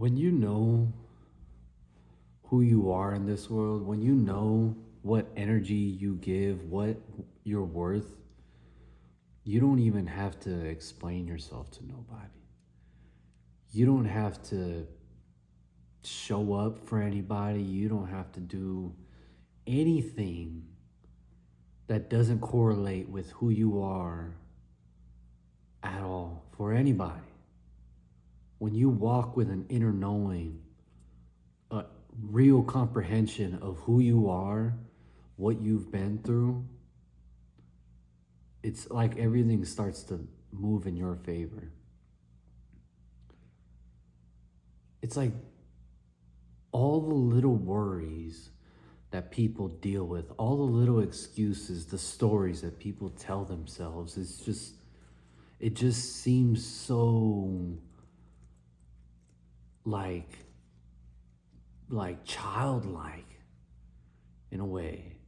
When you know who you are in this world, when you know what energy you give, what you're worth, you don't even have to explain yourself to nobody. You don't have to show up for anybody. You don't have to do anything that doesn't correlate with who you are at all for anybody. When you walk with an inner knowing, a real comprehension of who you are, what you've been through, it's like everything starts to move in your favor. It's like all the little worries that people deal with, all the little excuses, the stories that people tell themselves, it just seems so like childlike in a way,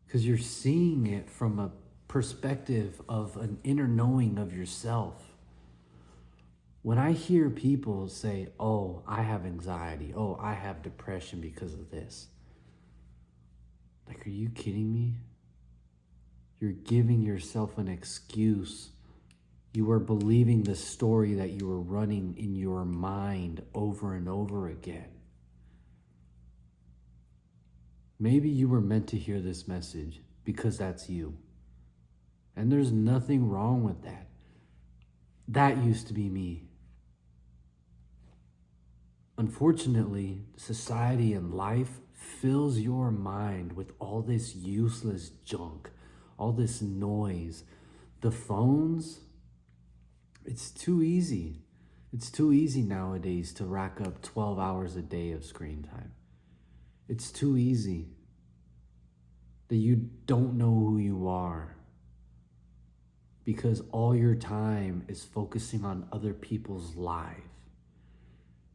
because you're seeing it from a perspective of an inner knowing of yourself. When I hear people say, oh, I have anxiety, oh, I have depression because of this, like, are you kidding me? You're giving yourself an excuse. You are believing the story that you are running in your mind over and over again. Maybe you were meant to hear this message because that's you. And there's nothing wrong with that. That used to be me. Unfortunately, society and life fills your mind with all this useless junk, all this noise. The phones, it's too easy. It's too easy nowadays to rack up 12 hours a day of screen time. It's too easy that you don't know who you are because all your time is focusing on other people's lives.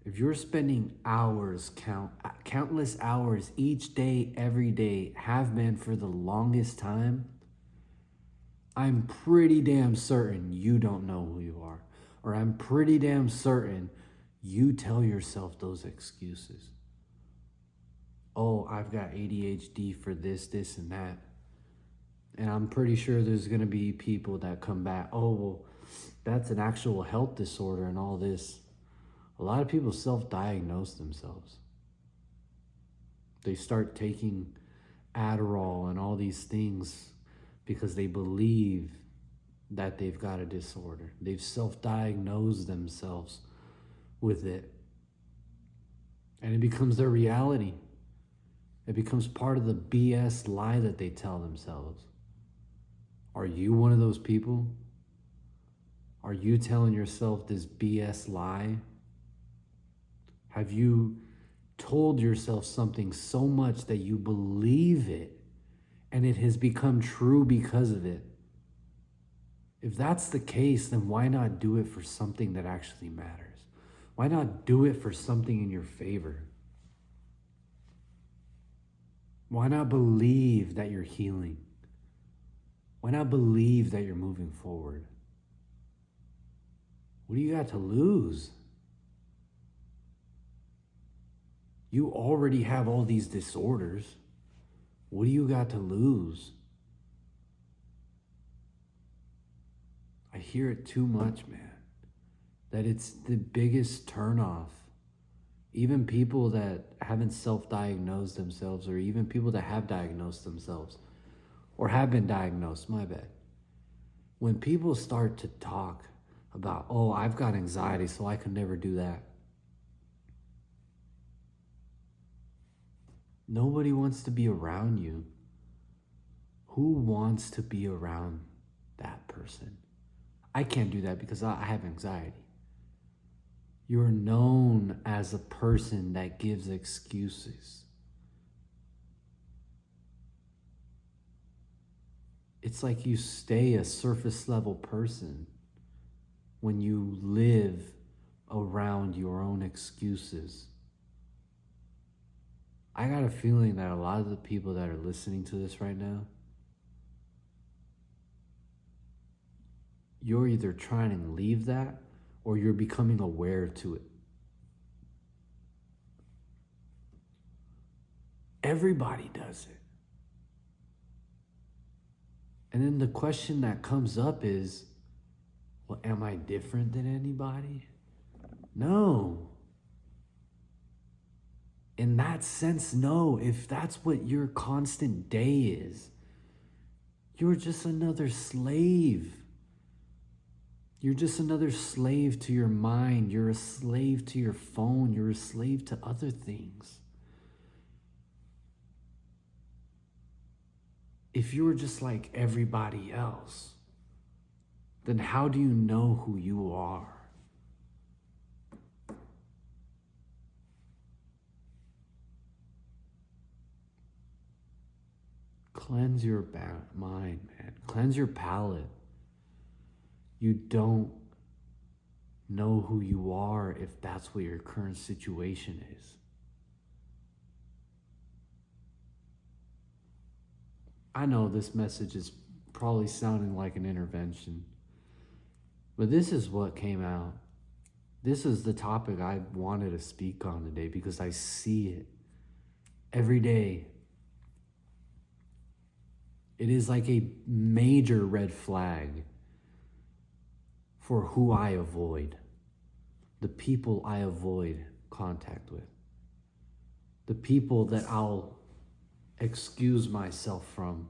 If you're spending hours, countless hours each day, every day, have been for the longest time, I'm pretty damn certain you don't know who you are. Or I'm pretty damn certain you tell yourself those excuses. Oh, I've got ADHD for this, this, and that. And I'm pretty sure there's going to be people that come back, oh, well, that's an actual health disorder and all this. A lot of people self-diagnose themselves. They start taking Adderall and all these things because they believe that they've got a disorder. They've self-diagnosed themselves with it. And it becomes their reality. It becomes part of the BS lie that they tell themselves. Are you one of those people? Are you telling yourself this BS lie? Have you told yourself something so much that you believe it and it has become true because of it? If that's the case, then why not do it for something that actually matters? Why not do it for something in your favor? Why not believe that you're healing? Why not believe that you're moving forward? What do you got to lose? You already have all these disorders. What do you got to lose? I hear it too much, man. That it's the biggest turnoff. Even people that haven't self-diagnosed themselves, or even people that have diagnosed themselves, or have been diagnosed, my bad. When people start to talk about, oh, I've got anxiety, so I can never do that. Nobody wants to be around you. Who wants to be around that person? I can't do that because I have anxiety. You're known as a person that gives excuses. It's like you stay a surface level person when you live around your own excuses. I got a feeling that a lot of the people that are listening to this right now, you're either trying to leave that or you're becoming aware to it. Everybody does it. And then the question that comes up is, well, am I different than anybody? No. In that sense, no. If that's what your constant day is, you're just another slave. You're just another slave to your mind. You're a slave to your phone. You're a slave to other things. If you're just like everybody else, then how do you know who you are? Cleanse your mind, man. Cleanse your palate. You don't know who you are if that's what your current situation is. I know this message is probably sounding like an intervention, but this is what came out. This is the topic I wanted to speak on today because I see it every day. It is like a major red flag for who I avoid, the people I avoid contact with, the people that I'll excuse myself from.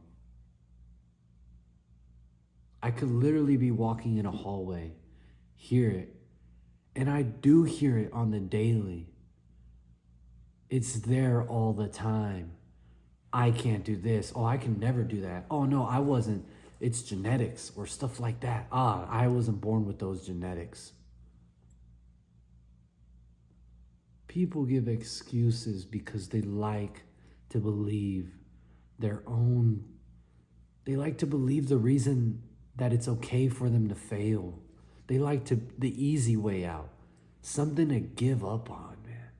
I could literally be walking in a hallway, hear it, and I do hear it on the daily. It's there all the time. I can't do this. Oh, I can never do that. Oh, no, I wasn't. It's genetics or stuff like that. I wasn't born with those genetics. People give excuses because they like to believe they like to believe the reason that it's okay for them to fail. They like the easy way out, something to give up on, man.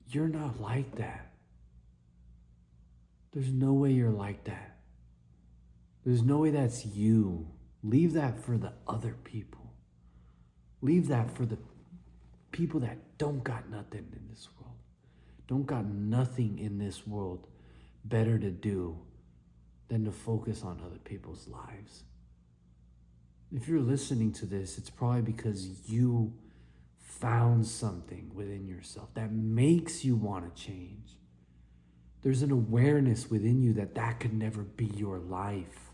You're not like that. There's no way you're like that. There's no way that's you. Leave that for the other people. Leave that for the people that don't got nothing in this world. Don't got nothing in this world better to do than to focus on other people's lives. If you're listening to this, it's probably because you found something within yourself that makes you want to change. There's an awareness within you that could never be your life.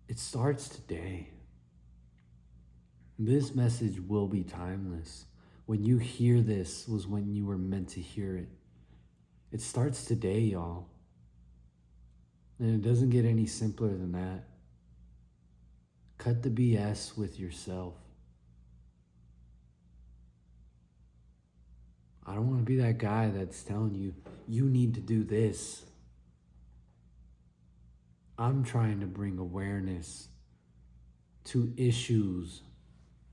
It starts today. This message will be timeless. When you hear this was when you were meant to hear it. It starts today, y'all. And it doesn't get any simpler than that. Cut the BS with yourself. I don't want to be that guy that's telling you, you need to do this. I'm trying to bring awareness to issues,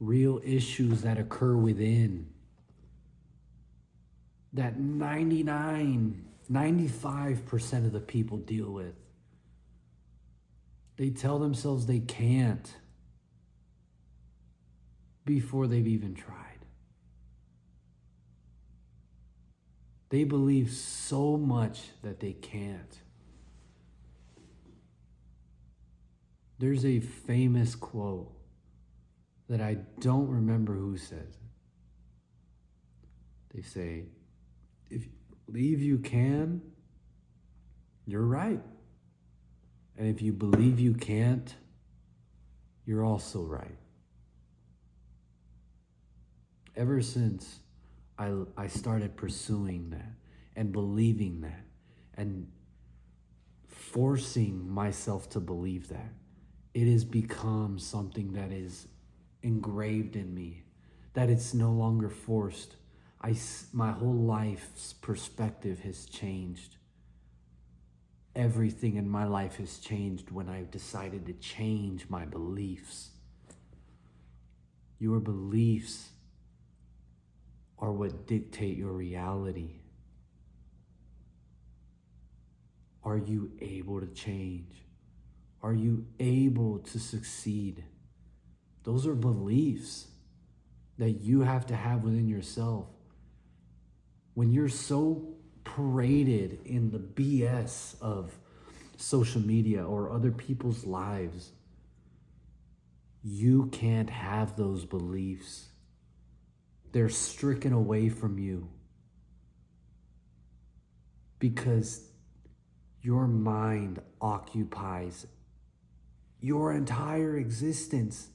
real issues that occur within, that 95% of the people deal with. They tell themselves they can't before they've even tried. They believe so much that they can't. There's a famous quote that I don't remember who says it. They say, if you believe you can, you're right. And if you believe you can't, you're also right. Ever since I started pursuing that and believing that and forcing myself to believe that, it has become something that is engraved in me, that it's no longer forced. My whole life's perspective has changed. Everything in my life has changed when I've decided to change my beliefs. Your beliefs are what dictate your reality. Are you able to change? Are you able to succeed? Those are beliefs. that you have to have within yourself. When you're so paraded in the BS of social media or other people's lives, you can't have those beliefs. They're stricken away from you because your mind occupies your entire existence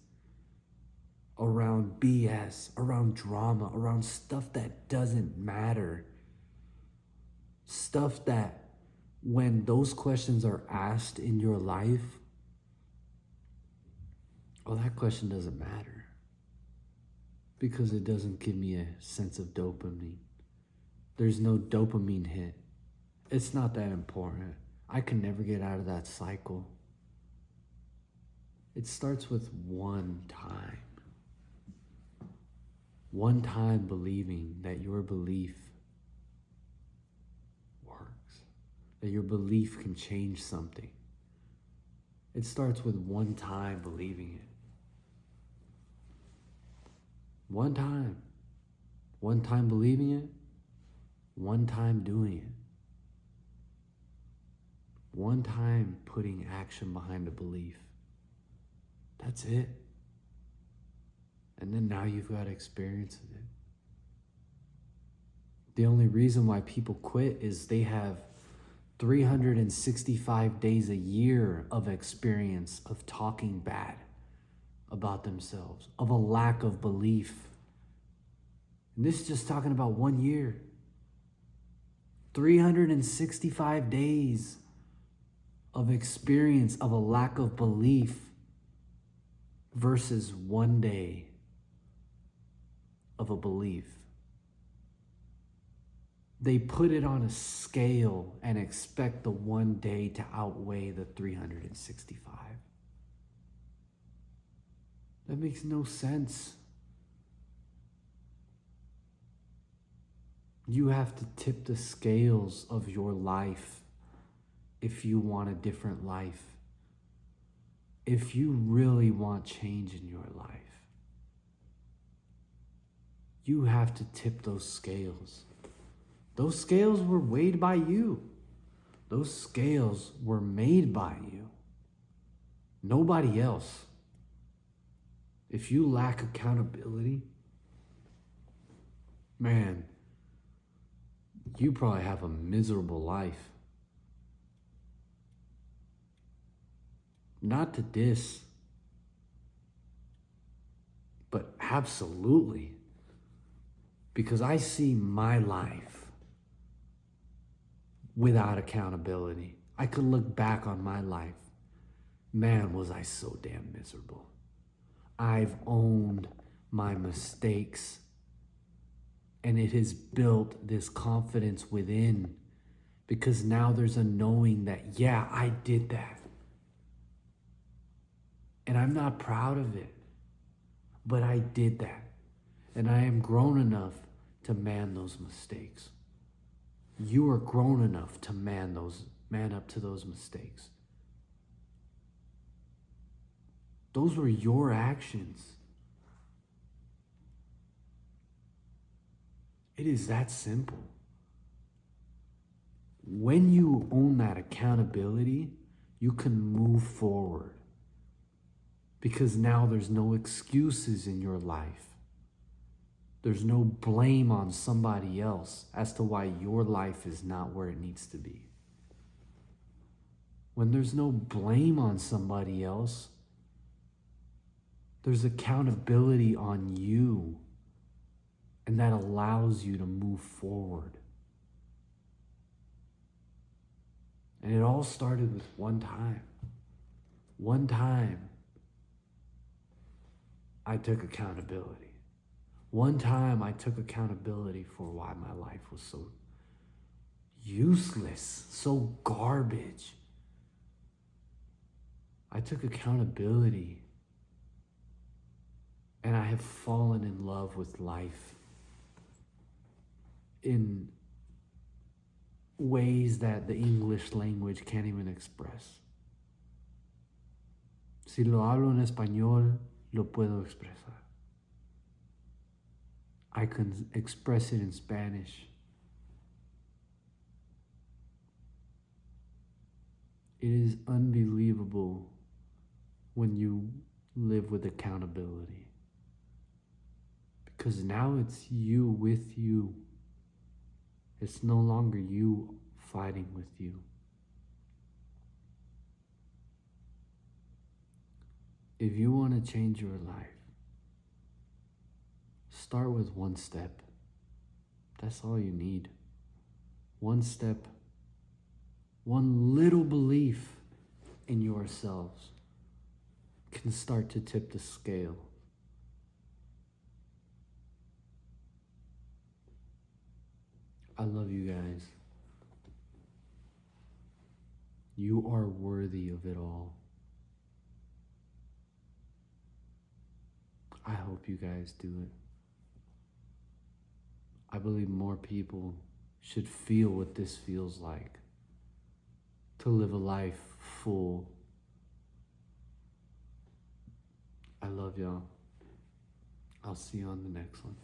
around BS, around drama, around stuff that doesn't matter. Stuff that when those questions are asked in your life, well, that question doesn't matter because it doesn't give me a sense of dopamine. There's no dopamine hit. It's not that important. I can never get out of that cycle. It starts with one time. One time believing that your belief works, that your belief can change something. It starts with one time believing it. One time. One time believing it. One time doing it. One time putting action behind a belief. That's it. And then now you've got experience of it. The only reason why people quit is they have 365 days a year of experience of talking bad about themselves, of a lack of belief. And this is just talking about 1 year. 365 days of experience of a lack of belief versus 1 day of a belief. They put it on a scale and expect the 1 day to outweigh the 365. That makes no sense. You have to tip the scales of your life if you want a different life. If you really want change in your life, you have to tip those scales. Those scales were weighed by you. Those scales were made by you. Nobody else. If you lack accountability, man, you probably have a miserable life. Not to diss, but absolutely. Because I see my life without accountability. I could look back on my life. Man, was I so damn miserable. I've owned my mistakes, and it has built this confidence within, because now there's a knowing that, yeah, I did that. And I'm not proud of it, but I did that. And I am grown enough to man those mistakes. You are grown enough to man up to those mistakes. Those were your actions. It is that simple. When you own that accountability, you can move forward. Because now there's no excuses in your life. There's no blame on somebody else as to why your life is not where it needs to be. When there's no blame on somebody else, there's accountability on you, and that allows you to move forward. And it all started with one time. One time, I took accountability. One time I took accountability for why my life was so useless, so garbage. I took accountability, and I have fallen in love with life in ways that the English language can't even express. Si lo hablo en español, lo puedo expresar. I can express it in Spanish. It is unbelievable when you live with accountability. Because now it's you with you. It's no longer you fighting with you. If you want to change your life, start with one step. That's all you need. One step, one little belief in yourselves can start to tip the scale. I love you guys. You are worthy of it all. I hope you guys do it. I believe more people should feel what this feels like. To live a life full. I love y'all. I'll see you on the next one.